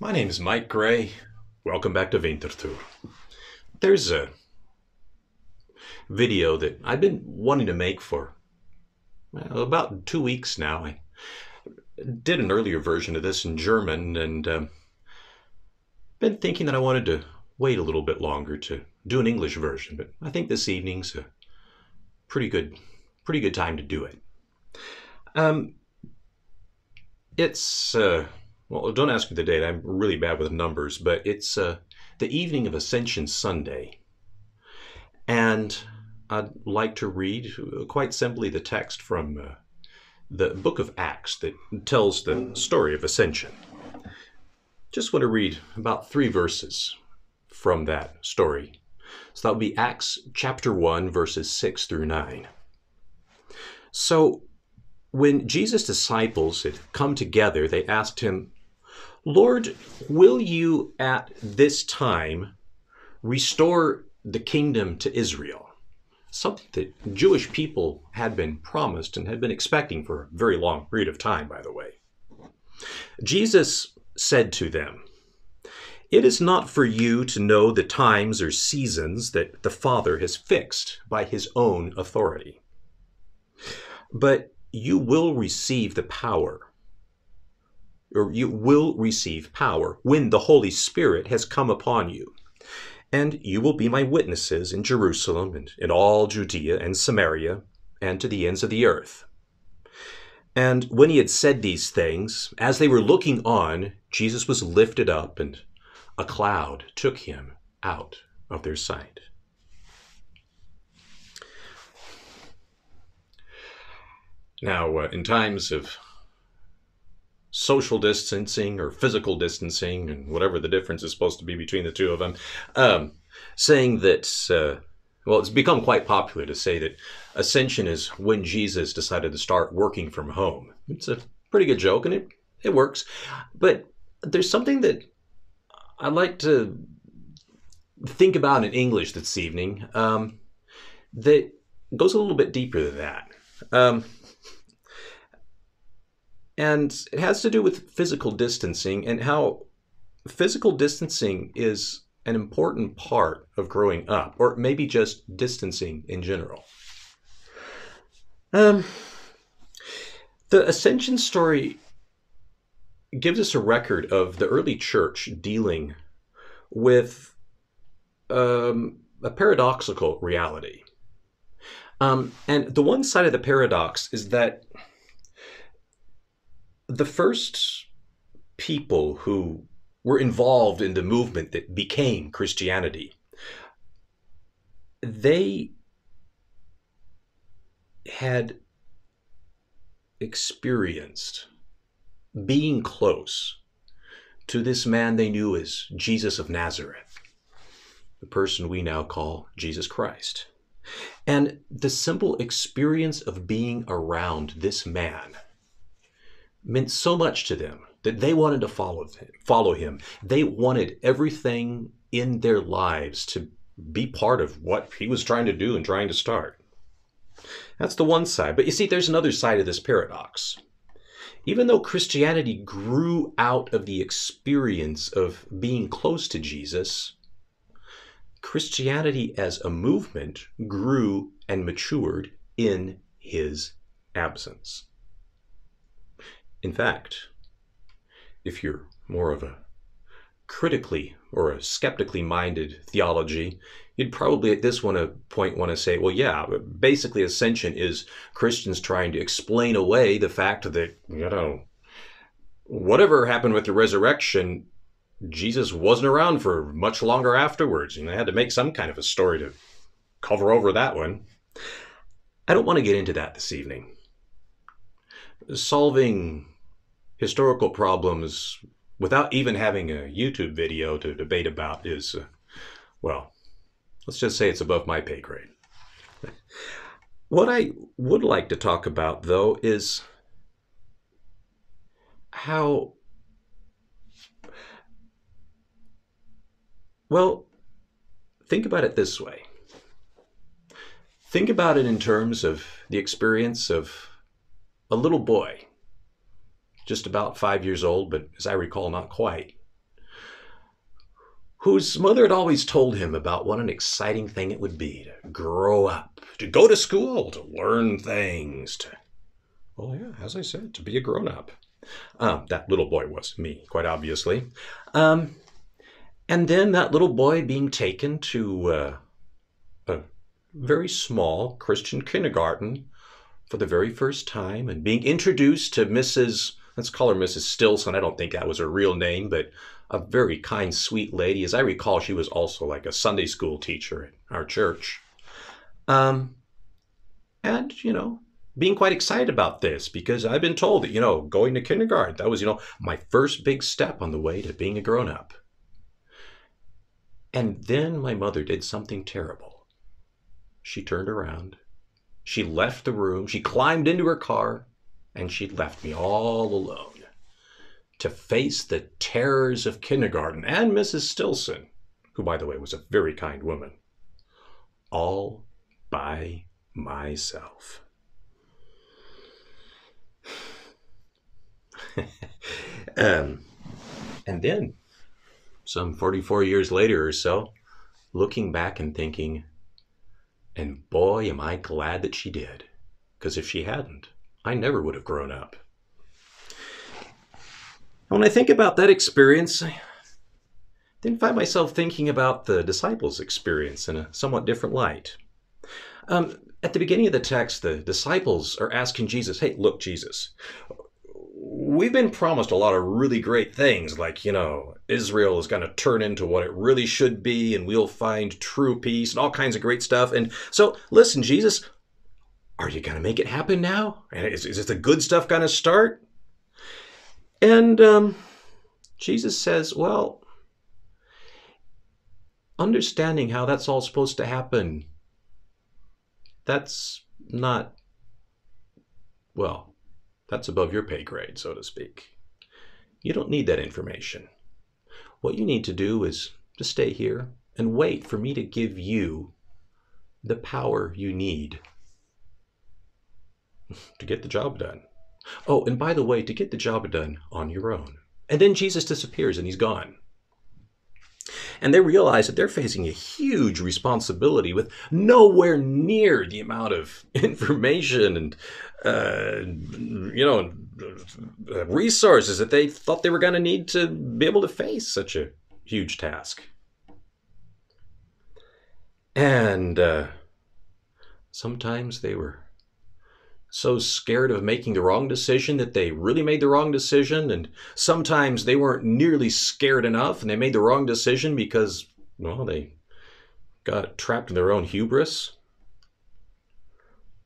My name is Mike Gray. Welcome back to Winterthur. There's a video that I've been wanting to make for about 2 weeks now. I did an earlier version of this in German and been thinking that I wanted to wait a little bit longer to do an English version, but I think this evening's a pretty good time to do it. It's well, don't ask me the date. I'm really bad with numbers, but it's the evening of Ascension Sunday. And I'd like to read quite simply the text from the book of Acts that tells the story of Ascension. Just want to read about 3 verses from that story. So that would be Acts chapter 1, verses 6 through 9. So when Jesus' disciples had come together, they asked him, "Lord, will you at this time restore the kingdom to Israel?" Something that Jewish people had been promised and had been expecting for a very long period of time, by the way. Jesus said to them, "It is not for you to know the times or seasons that the Father has fixed by his own authority. But you will receive power when the Holy Spirit has come upon you. And you will be my witnesses in Jerusalem and in all Judea and Samaria and to the ends of the earth." And when he had said these things, as they were looking on, Jesus was lifted up and a cloud took him out of their sight. Now, in times of social distancing or physical distancing, and whatever the difference is supposed to be between the two of them, saying that, well, it's become quite popular to say that Ascension is when Jesus decided to start working from home. It's a pretty good joke, and it works. But there's something that I'd like to think about in English this evening that goes a little bit deeper than that. And it has to do with physical distancing and how physical distancing is an important part of growing up, or maybe just distancing in general. The Ascension story gives us a record of the early church dealing with a paradoxical reality. And the one side of the paradox is that the first people who were involved in the movement that became Christianity, they had experienced being close to this man they knew as Jesus of Nazareth, the person we now call Jesus Christ. And the simple experience of being around this man meant so much to them that they wanted to follow him. They wanted everything in their lives to be part of what he was trying to do and trying to start. That's the one side. But you see, there's another side of this paradox. Even though Christianity grew out of the experience of being close to Jesus, Christianity as a movement grew and matured in his absence. In fact, if you're more of a critically or a skeptically minded theology, you'd probably at this point want to say, well, yeah, basically Ascension is Christians trying to explain away the fact that, whatever happened with the resurrection, Jesus wasn't around for much longer afterwards. They had to make some kind of a story to cover over that one. I don't want to get into that this evening. Solving historical problems without even having a YouTube video to debate about is, well, let's just say it's above my pay grade. What I would like to talk about, though, is how, well, think about it this way. Think about it in terms of the experience of a little boy, just about 5 years old, but as I recall, not quite, whose mother had always told him about what an exciting thing it would be to grow up, to go to school, to learn things, well, yeah, as I said, to be a grown-up. That little boy was me, quite obviously. Um, and then that little boy being taken to a very small Christian kindergarten for the very first time and being introduced to Mrs. Let's call her Mrs. Stilson. I don't think that was her real name, but a very kind, sweet lady. As I recall, she was also like a Sunday school teacher at our church. Um, and, being quite excited about this because I've been told that, going to kindergarten, that was, my first big step on the way to being a grown up. And then my mother did something terrible. She turned around. She left the room. She climbed into her car and she left me all alone to face the terrors of kindergarten and Mrs. Stilson, who, by the way, was a very kind woman, all by myself. And then, some 44 years later or so, looking back and thinking, and boy, am I glad that she did, because if she hadn't, I never would have grown up. When I think about that experience, I then find myself thinking about the disciples' experience in a somewhat different light. At the beginning of the text, the disciples are asking Jesus, hey, look, Jesus, we've been promised a lot of really great things, like, Israel is going to turn into what it really should be, and we'll find true peace and all kinds of great stuff. And so, listen, Jesus, are you going to make it happen now? And is the good stuff going to start? And Jesus says, well, understanding how that's all supposed to happen, that's not, well, that's above your pay grade, so to speak. You don't need that information. What you need to do is to stay here and wait for me to give you the power you need to get the job done. Oh, and by the way, to get the job done on your own. And then Jesus disappears and he's gone. And they realize that they're facing a huge responsibility with nowhere near the amount of information and, resources that they thought they were going to need to be able to face such a huge task. And sometimes they were so scared of making the wrong decision that they really made the wrong decision. And sometimes they weren't nearly scared enough and they made the wrong decision because, well, they got trapped in their own hubris.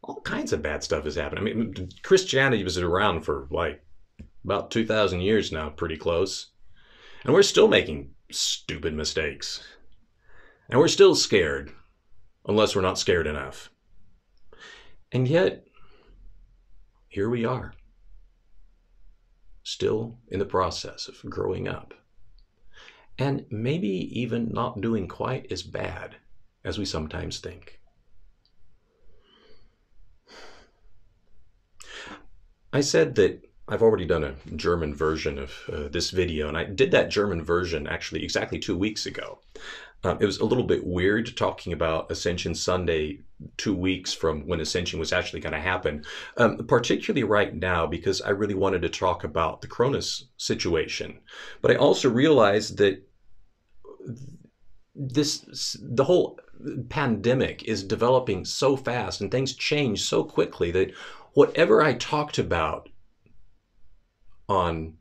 All kinds of bad stuff has happened. I mean, Christianity was around for like about 2,000 years now, pretty close. And we're still making stupid mistakes. And we're still scared, unless we're not scared enough. And yet, here we are, still in the process of growing up. And maybe even not doing quite as bad as we sometimes think. I said that I've already done a German version of this video, and I did that German version actually exactly 2 weeks ago. It was a little bit weird talking about Ascension Sunday 2 weeks from when Ascension was actually going to happen, particularly right now because I really wanted to talk about the Cronus situation. But I also realized that the whole pandemic is developing so fast and things change so quickly that whatever I talked about on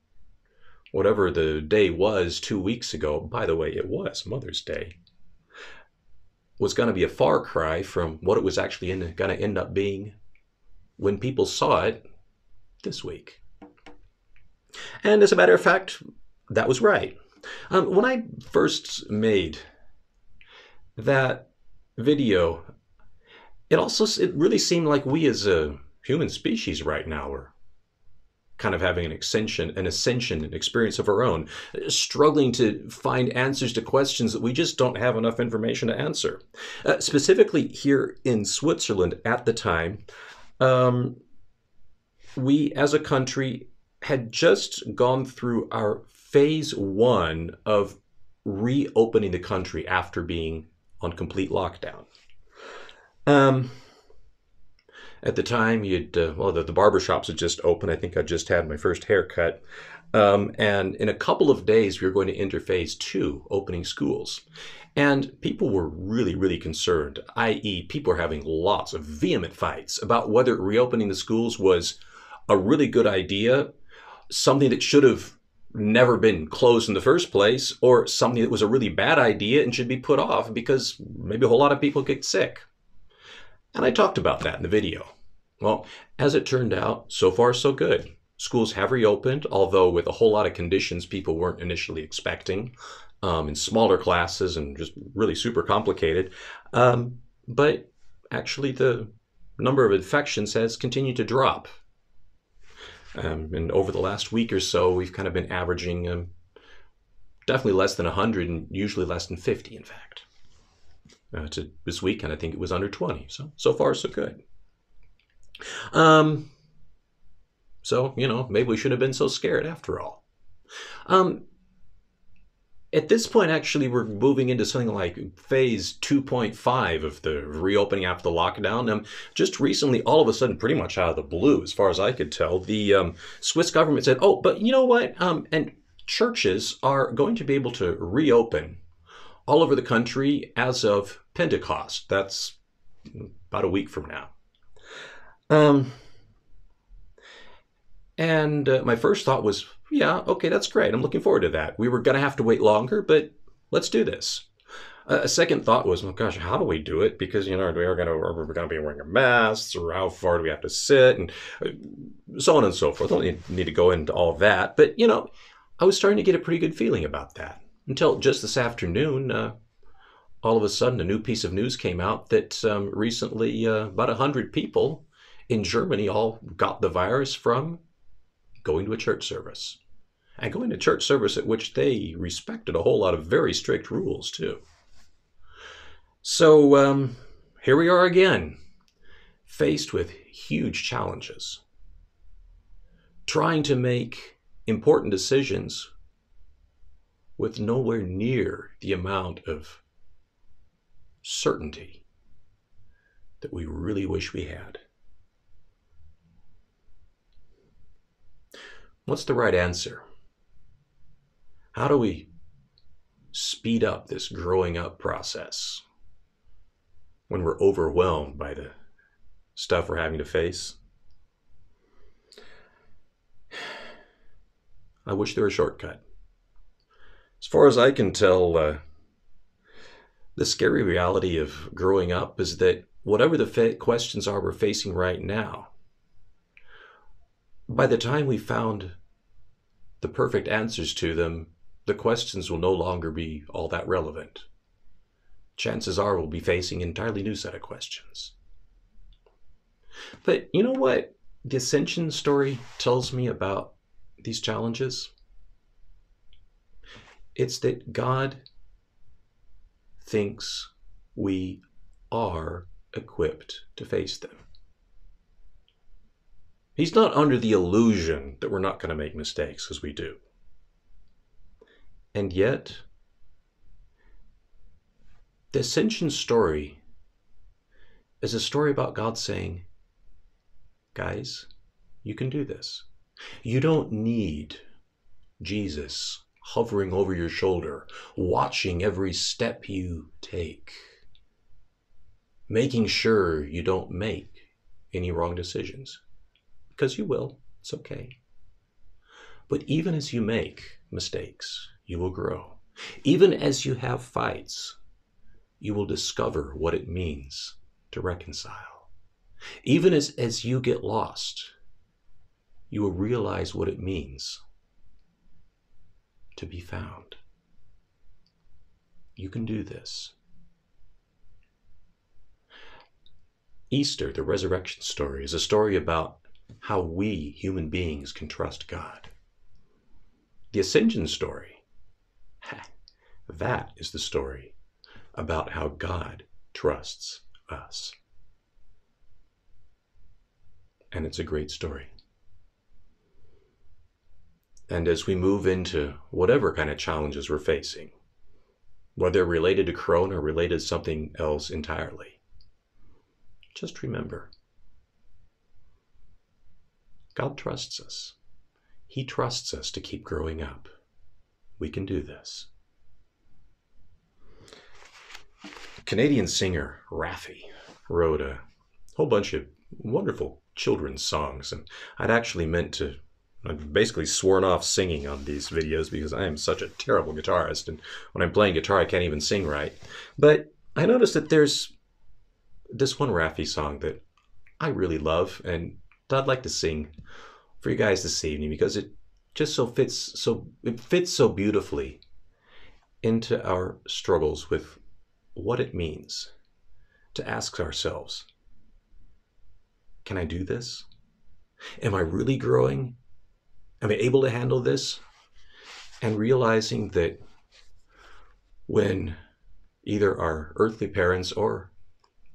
whatever the day was 2 weeks ago, by the way, it was Mother's Day, was going to be a far cry from what it was actually going to end up being when people saw it this week. And as a matter of fact, that was right. When I first made that video, it really seemed like we as a human species right now are kind of having an ascension experience of our own, struggling to find answers to questions that we just don't have enough information to answer. Specifically here in Switzerland at the time, we as a country had just gone through our phase 1 of reopening the country after being on complete lockdown. Um, at the time, the barber shops had just opened. I think I just had my first haircut. And in a couple of days, we were going to enter phase two, opening schools. And people were really, really concerned, i.e., people were having lots of vehement fights about whether reopening the schools was a really good idea, something that should have never been closed in the first place, or something that was a really bad idea and should be put off because maybe a whole lot of people get sick. And I talked about that in the video. Well, as it turned out, so far so good. Schools have reopened, although with a whole lot of conditions people weren't initially expecting, in smaller classes and just really super complicated. But actually the number of infections has continued to drop. And over the last week or so, we've kind of been averaging definitely less than 100 and usually less than 50, in fact. To this weekend, I think it was under 20. So far, so good. So, maybe we shouldn't have been so scared after all. At this point, actually, we're moving into something like phase 2.5 of the reopening after the lockdown. Just recently, all of a sudden, pretty much out of the blue, as far as I could tell, the Swiss government said, oh, but you know what? And churches are going to be able to reopen all over the country as of Pentecost. That's about a week from now. And my first thought was, yeah, okay, that's great. I'm looking forward to that. We were going to have to wait longer, but let's do this. A second thought was, well, gosh, how do we do it? Because, we're going to be wearing masks, or how far do we have to sit, and so on and so forth. I don't need to go into all of that. But, I was starting to get a pretty good feeling about that until just this afternoon, all of a sudden, a new piece of news came out that recently about 100 people in Germany all got the virus from going to a church service. And going to church service at which they respected a whole lot of very strict rules, too. So here we are again, faced with huge challenges. Trying to make important decisions with nowhere near the amount of certainty that we really wish we had. What's the right answer? How do we speed up this growing up process when we're overwhelmed by the stuff we're having to face? I wish there were a shortcut. As far as I can tell, the scary reality of growing up is that whatever the questions are we're facing right now, by the time we found the perfect answers to them, the questions will no longer be all that relevant. Chances are we'll be facing an entirely new set of questions. But you know what the ascension story tells me about these challenges? It's that God thinks we are equipped to face them. He's not under the illusion that we're not going to make mistakes, because we do. And yet, the ascension story is a story about God saying, guys, you can do this. You don't need Jesus hovering over your shoulder, watching every step you take, making sure you don't make any wrong decisions. Because you will. It's okay. But even as you make mistakes, you will grow. Even as you have fights, you will discover what it means to reconcile. Even as you get lost, you will realize what it means to be found. You can do this. Easter, the resurrection story, is a story about how we, human beings, can trust God. The ascension story, that is the story about how God trusts us. And it's a great story. And as we move into whatever kind of challenges we're facing, whether related to Corona or related to something else entirely. Just remember, God trusts us. He trusts us to keep growing up. We can do this. Canadian singer Raffi wrote a whole bunch of wonderful children's songs, and I've basically sworn off singing on these videos because I am such a terrible guitarist, and when I'm playing guitar I can't even sing right. But I noticed that there's this one Raffi song that I really love and that I'd like to sing for you guys this evening because it just fits so beautifully into our struggles with what it means to ask ourselves, can I do this? Am I really growing? Am I able to handle this? And realizing that when either our earthly parents or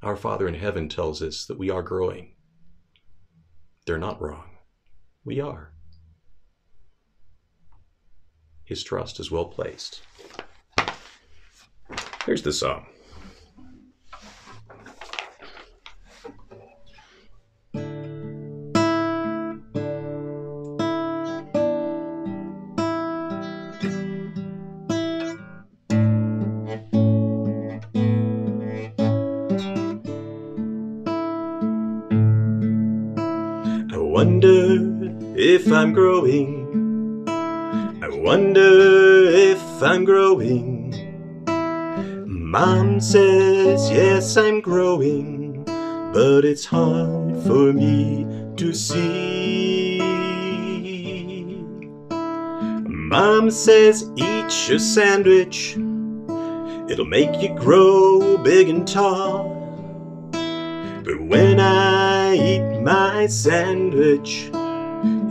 our Father in heaven tells us that we are growing, they're not wrong. We are. His trust is well placed. Here's the song. I wonder if I'm growing. I wonder if I'm growing. Mom says yes, I'm growing, but it's hard for me to see. Mom says eat your sandwich, it'll make you grow big and tall. But when I eat my sandwich,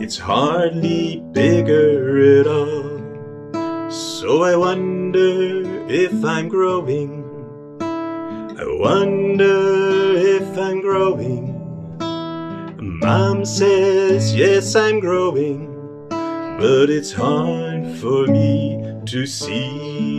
it's hardly bigger at all. So I wonder if I'm growing. I wonder if I'm growing. Mom says yes, I'm growing, but it's hard for me to see.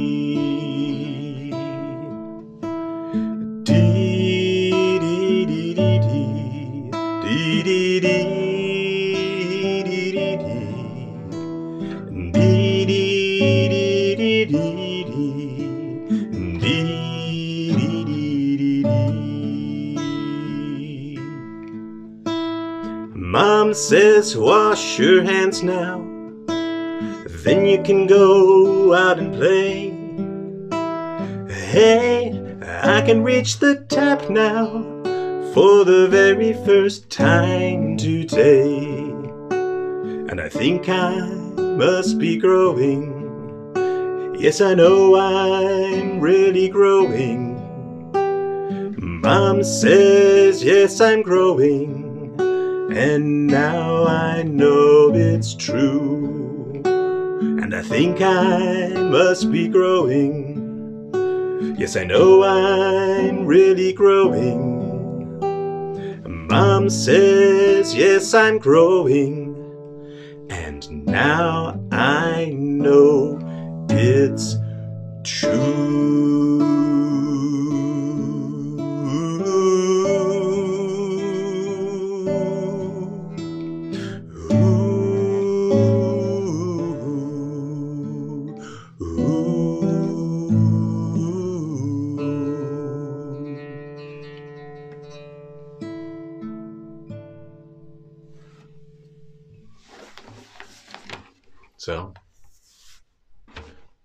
Mom says wash your hands now, then you can go out and play. Hey, I can reach the tap now for the very first time today. And I think I must be growing. Yes, I know I'm really growing. Mom says yes, I'm growing, and now I know it's true. And I think I must be growing. Yes, I know I'm really growing. Mom says yes, I'm growing, and now I know it's true. So,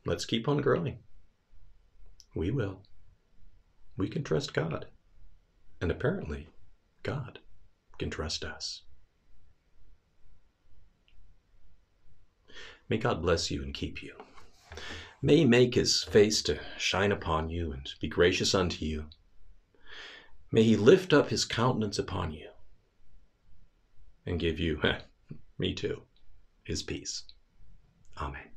let's keep on growing. We will. We can trust God. And apparently, God can trust us. May God bless you and keep you. May He make His face to shine upon you and be gracious unto you. May He lift up His countenance upon you and give you, me too, His peace. Amen.